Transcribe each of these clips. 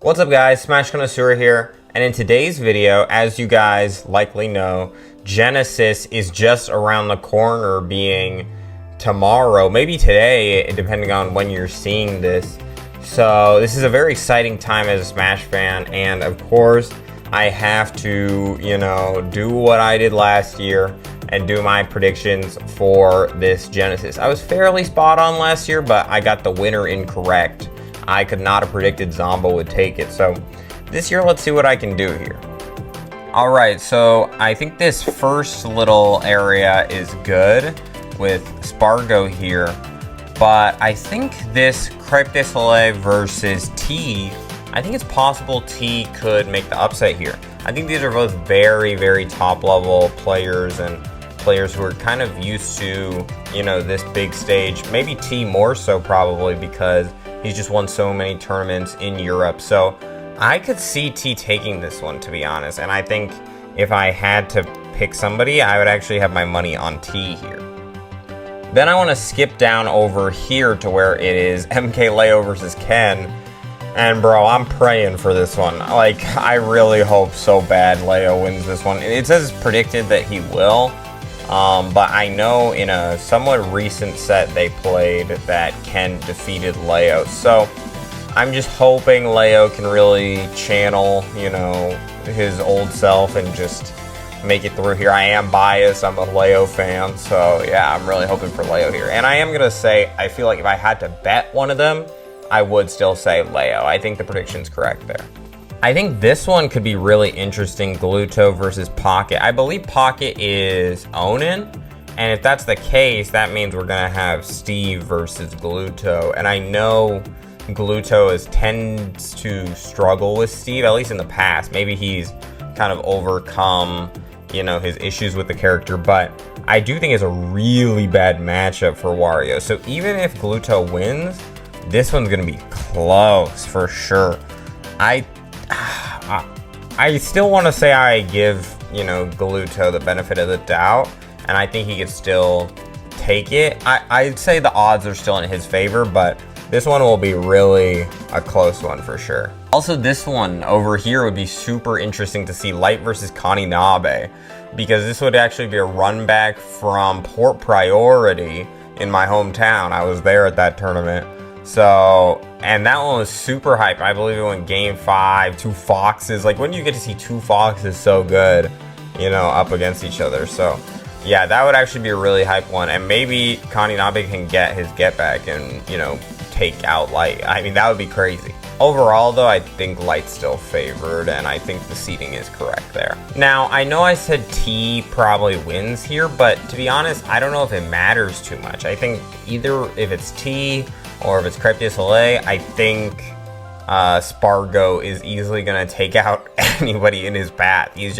What's up guys, Smash Connoisseur here, and in today's video, as you guys likely know, Genesis is just around the corner, being tomorrow, maybe today, depending on when you're seeing this. So this is a very exciting time as a Smash fan, and of course, I have to, do what I did last year and do my predictions for this Genesis. I was fairly spot on last year, but I got the winner incorrect. I could not have predicted Zomba would take it. So this year, let's see what I can do here. All right, so I think this first little area is good with Spargo here, but I think this Crêpe de Soleil versus T, I think it's possible T could make the upset here. I think these are both very, very top level players and players who are kind of used to, this big stage. Maybe T more so probably because he's just won so many tournaments in Europe. So I could see T taking this one, to be honest. And I think if I had to pick somebody, I would actually have my money on T here. Then I want to skip down over here to where it is MKLeo versus Ken. And bro, I'm praying for this one. Like, I really hope so bad Leo wins this one. It says predicted that he will. But I know in a somewhat recent set they played that Ken defeated Leo. So I'm just hoping Leo can really channel, his old self and just make it through here. I am biased. I'm a Leo fan. So yeah, I'm really hoping for Leo here. And I am going to say, I feel like if I had to bet one of them, I would still say Leo. I think the prediction's correct there. I think this one could be really interesting, Gluto versus Pocket. I believe Pocket is Onin, and if that's the case, that means we're gonna have Steve versus Gluto. And I know Gluto tends to struggle with Steve, at least in the past. Maybe he's kind of overcome, his issues with the character, but I do think it's a really bad matchup for Wario. So even if Gluto wins, this one's gonna be close for sure. I still want to say I give, Gluto the benefit of the doubt, and I think he could still take it. I'd say the odds are still in his favor, but this one will be really a close one for sure. Also, this one over here would be super interesting to see, Light versus Kaninabe, because this would actually be a run back from Port Priority in my hometown. I was there at that tournament. So, and that one was super hype. I believe it went game 5, 2 Foxes. Like, when you get to see 2 Foxes so good, up against each other. So, yeah, that would actually be a really hype one. And maybe Kaninabe can get his get back and, take out Light. I mean, that would be crazy. Overall, though, I think Light's still favored, and I think the seeding is correct there. Now, I know I said T probably wins here, but to be honest, I don't know if it matters too much. I think either if it's T or if it's Crêpe de Soleil, I think Spargo is easily going to take out anybody in his path. These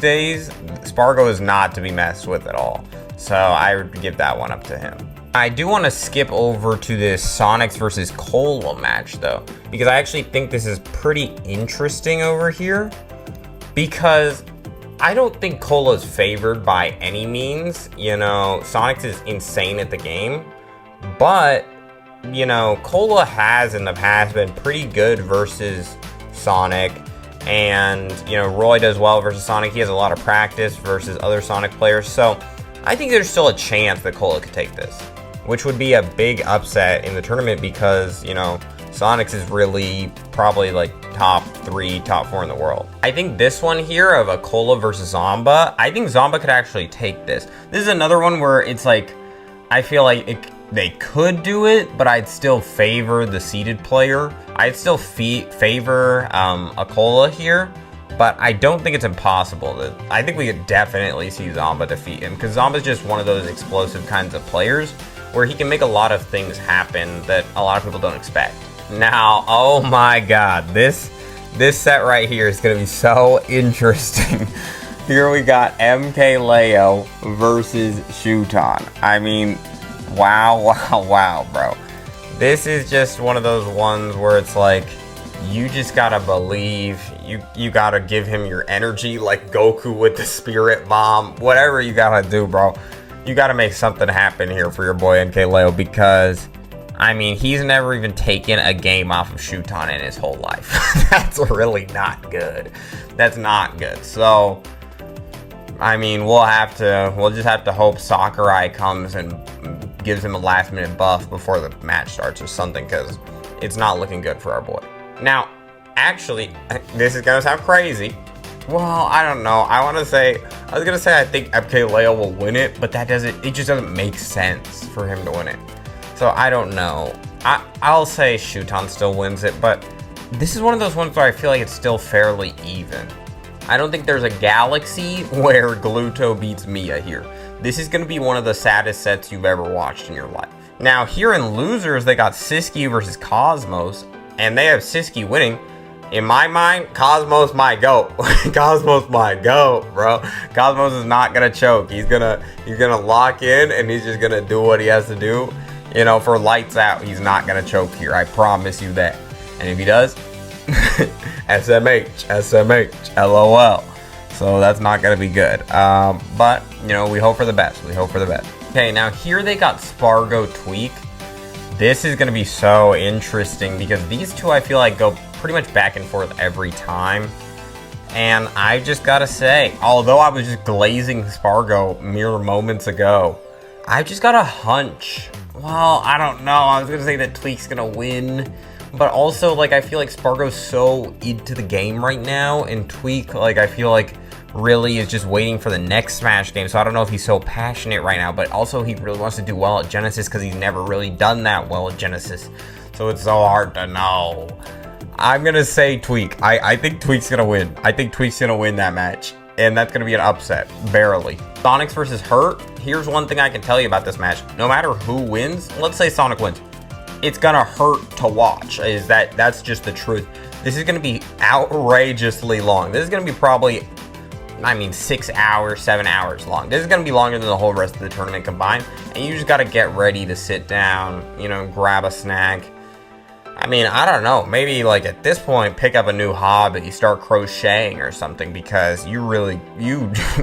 days, Spargo is not to be messed with at all. So I would give that one up to him. I do want to skip over to this Sonics versus Cola match though, because I actually think this is pretty interesting over here, because I don't think Cola's favored by any means. Sonics is insane at the game, but, Cola has in the past been pretty good versus Sonic, and, Roy does well versus Sonic. He has a lot of practice versus other Sonic players, so I think there's still a chance that Cola could take this, which would be a big upset in the tournament because, Sonics is really probably like top 3, top 4 in the world. I think this one here of a Cola versus Zomba, I think Zomba could actually take this. This is another one where it's like, I feel like they could do it, but I'd still favor the seeded player. I'd still favor a Cola here, but I don't think it's impossible. I think we could definitely see Zomba defeat him, because Zomba's just one of those explosive kinds of players where he can make a lot of things happen that a lot of people don't expect. Now, oh my god, this set right here is going to be so interesting. Here we got MKLeo versus Shuton. I mean, wow, bro. This is just one of those ones where it's like, you just gotta believe, you gotta give him your energy, like Goku with the Spirit Bomb, whatever you gotta do, bro. You gotta make something happen here for your boy MKLeo, because I mean, he's never even taken a game off of Shuton in his whole life. That's really not good. That's not good. So, I mean, we'll just have to hope Sakurai comes and gives him a last minute buff before the match starts or something, because it's not looking good for our boy. Now, actually, this is gonna sound crazy. Well, I don't know. I was gonna say I think MKLeo will win it, but it just doesn't make sense for him to win it. So I don't know. I'll say Shuton still wins it, but this is one of those ones where I feel like it's still fairly even. I don't think there's a galaxy where Gluto beats Mia here. This is gonna be one of the saddest sets you've ever watched in your life. Now, here in losers, they got Siski versus Cosmos, and they have Siski winning. In my mind, Cosmos might go. Cosmos might go, bro. Cosmos is not gonna choke. He's gonna lock in, and he's just gonna do what he has to do. You know, for lights out, he's not gonna choke here. I promise you that. And if he does, SMH, LOL. So that's not gonna be good. But you know, we hope for the best. Okay, now here they got Spargo Tweak. This is gonna be so interesting because these two I feel like go pretty much back and forth every time. And I just gotta say, although I was just glazing Spargo mere moments ago, I just got a hunch. Well, I don't know. I was gonna say that Tweak's gonna win, but also, like, I feel like Spargo's so into the game right now, and Tweak, like, I feel like really is just waiting for the next Smash game. So I don't know if he's so passionate right now, but also he really wants to do well at Genesis because he's never really done that well at Genesis. So it's so hard to know. I'm gonna say Tweak. I think Tweak's gonna win. I think Tweak's gonna win that match. And that's gonna be an upset, barely. Sonics versus Hurt. Here's one thing I can tell you about this match. No matter who wins, let's say Sonic wins, it's gonna hurt to watch. That's just the truth. This is gonna be outrageously long. This is gonna be probably, 6 hours, 7 hours long. This is gonna be longer than the whole rest of the tournament combined. And you just gotta get ready to sit down, you know, grab a snack. I mean, I don't know, maybe like at this point, pick up a new hobby, start crocheting or something, because you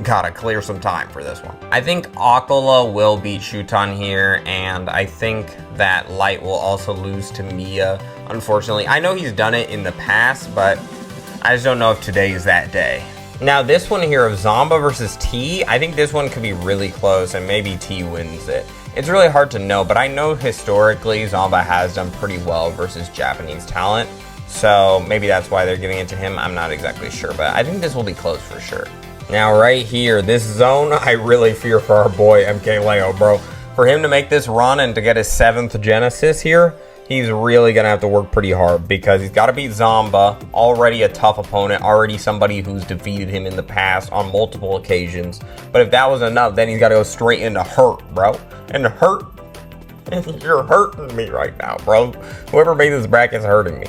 gotta clear some time for this one. I think Aquila will beat Shuton here, and I think that Light will also lose to Mia, unfortunately. I know he's done it in the past, but I just don't know if today is that day. Now this one here of Zomba versus T, I think this one could be really close, and maybe T wins it. It's really hard to know, but I know historically Zomba has done pretty well versus Japanese talent. So maybe that's why they're giving it to him. I'm not exactly sure, but I think this will be close for sure. Now right here, this zone, I really fear for our boy MKLeo, bro. For him to make this run and to get his 7th Genesis here, he's really gonna have to work pretty hard because he's gotta beat Zomba, already a tough opponent, already somebody who's defeated him in the past on multiple occasions. But if that was enough, then he's gotta go straight into Hurt, bro. And Hurt, you're hurting me right now, bro. Whoever made this bracket's hurting me.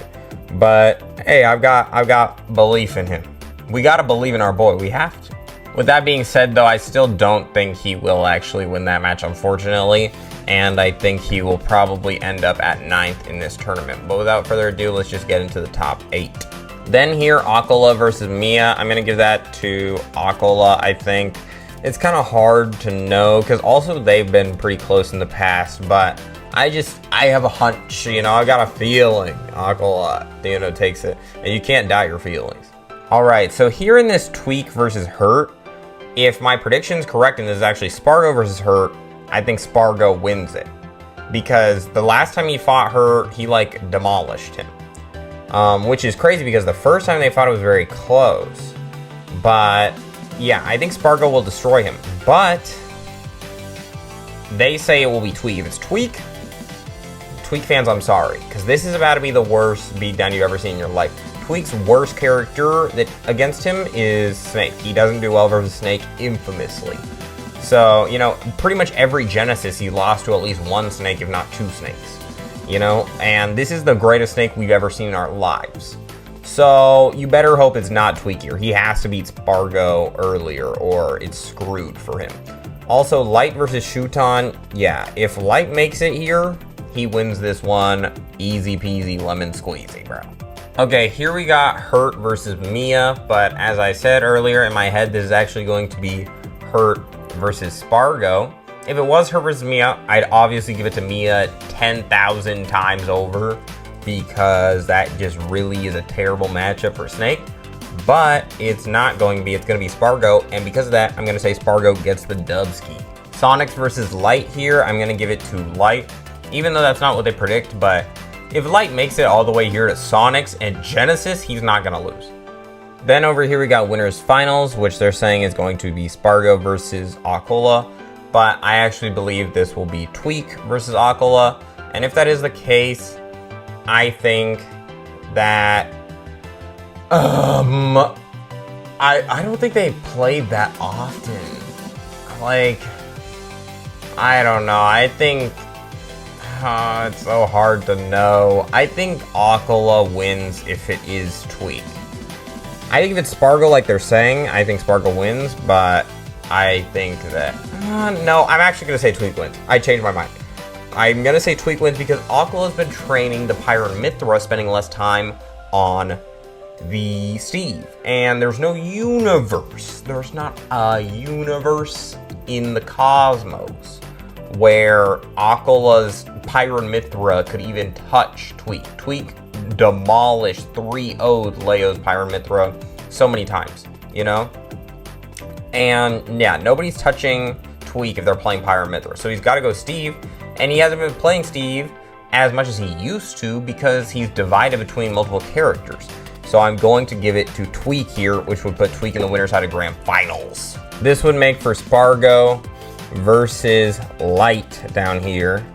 But hey, I've got belief in him. We gotta believe in our boy. We have to. With that being said, though, I still don't think he will actually win that match, unfortunately. And I think he will probably end up at 9th in this tournament. But without further ado, let's just get into the top 8. Then here, Aquila versus Mia. I'm gonna give that to Aquila, I think. It's kind of hard to know because also they've been pretty close in the past, but I have a hunch, you know, I got a feeling Aquila, you know, takes it, and you can't doubt your feelings. All right, so here in this Tweak versus Hurt, if my prediction's correct and this is actually Spargo versus Hurt, I think Spargo wins it because the last time he fought Hurt, he like demolished him, which is crazy because the first time they fought it was very close, but yeah, I think Spargo will destroy him, but they say it will be Tweak. If it's Tweak fans, I'm sorry, because this is about to be the worst beatdown you've ever seen in your life. Tweak's worst character against him is Snake. He doesn't do well versus Snake, infamously. So, you know, pretty much every Genesis he lost to at least one Snake, if not 2 Snakes. You know, and this is the greatest Snake we've ever seen in our lives. So you better hope it's not Tweak here. He has to beat Spargo earlier or it's screwed for him. Also, Light versus Shuton. Yeah, if Light makes it here, he wins this one. Easy peasy lemon squeezy, bro. Okay, here we got Hurt versus Mia. But as I said earlier in my head, this is actually going to be Hurt versus Spargo. If it was her versus Mia, I'd obviously give it to Mia 10,000 times over because that just really is a terrible matchup for Snake. But it's not going to be. It's going to be Spargo, and because of that, I'm going to say Spargo gets the dubski. Sonics versus Light here, I'm going to give it to Light, even though that's not what they predict, but if Light makes it all the way here to Sonics and Genesis, he's not going to lose. Then over here we got winners finals, which they're saying is going to be Spargo versus Aquila, but I actually believe this will be Tweak versus Aquila, and if that is the case, I think that I don't think they played that often. Like, I don't know. I think it's so hard to know. I think Aquila wins if it is Tweak. I think if it's Spargo like they're saying, I think Spargo wins, but I think that no, I'm actually gonna say Tweak wins. I changed my mind. I'm gonna say Tweak wins because Aquila's been training the Pyron Mythra, spending less time on the Steve, and there's no universe. There's not a universe in the cosmos where Aquila's Pyron Mythra could even touch Tweak. Tweak demolished 3-0'd Leo's Pyron Mythra so many times, you know? And yeah, nobody's touching Tweak if they're playing Pyron Mythra. So he's got to go Steve, and he hasn't been playing Steve as much as he used to because he's divided between multiple characters. So I'm going to give it to Tweak here, which would put Tweak in the winner's side of Grand Finals. This would make for Spargo versus Light down here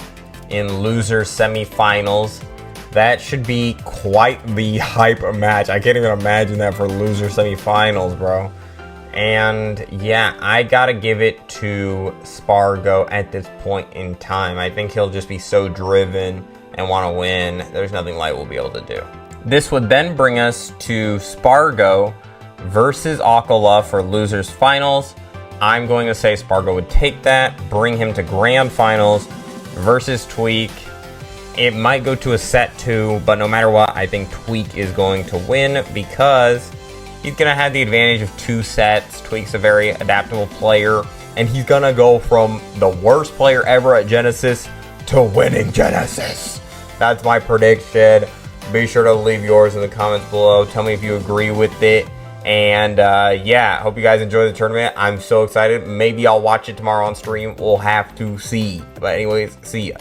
in loser semifinals. That should be quite the hype match. I can't even imagine that for loser semifinals, bro. And yeah, I gotta give it to Spargo at this point in time. I think he'll just be so driven and want to win. There's nothing Light will be able to do. This would then bring us to Spargo versus Aquila for losers finals. I'm going to say Spargo would take that, bring him to grand finals versus Tweak. It might go to a set 2, but no matter what, I think Tweak is going to win because he's going to have the advantage of 2 sets. Tweak's a very adaptable player, and he's going to go from the worst player ever at Genesis to winning Genesis. That's my prediction. Be sure to leave yours in the comments below. Tell me if you agree with it. And yeah, hope you guys enjoy the tournament. I'm so excited. Maybe I'll watch it tomorrow on stream. We'll have to see. But anyways, see ya.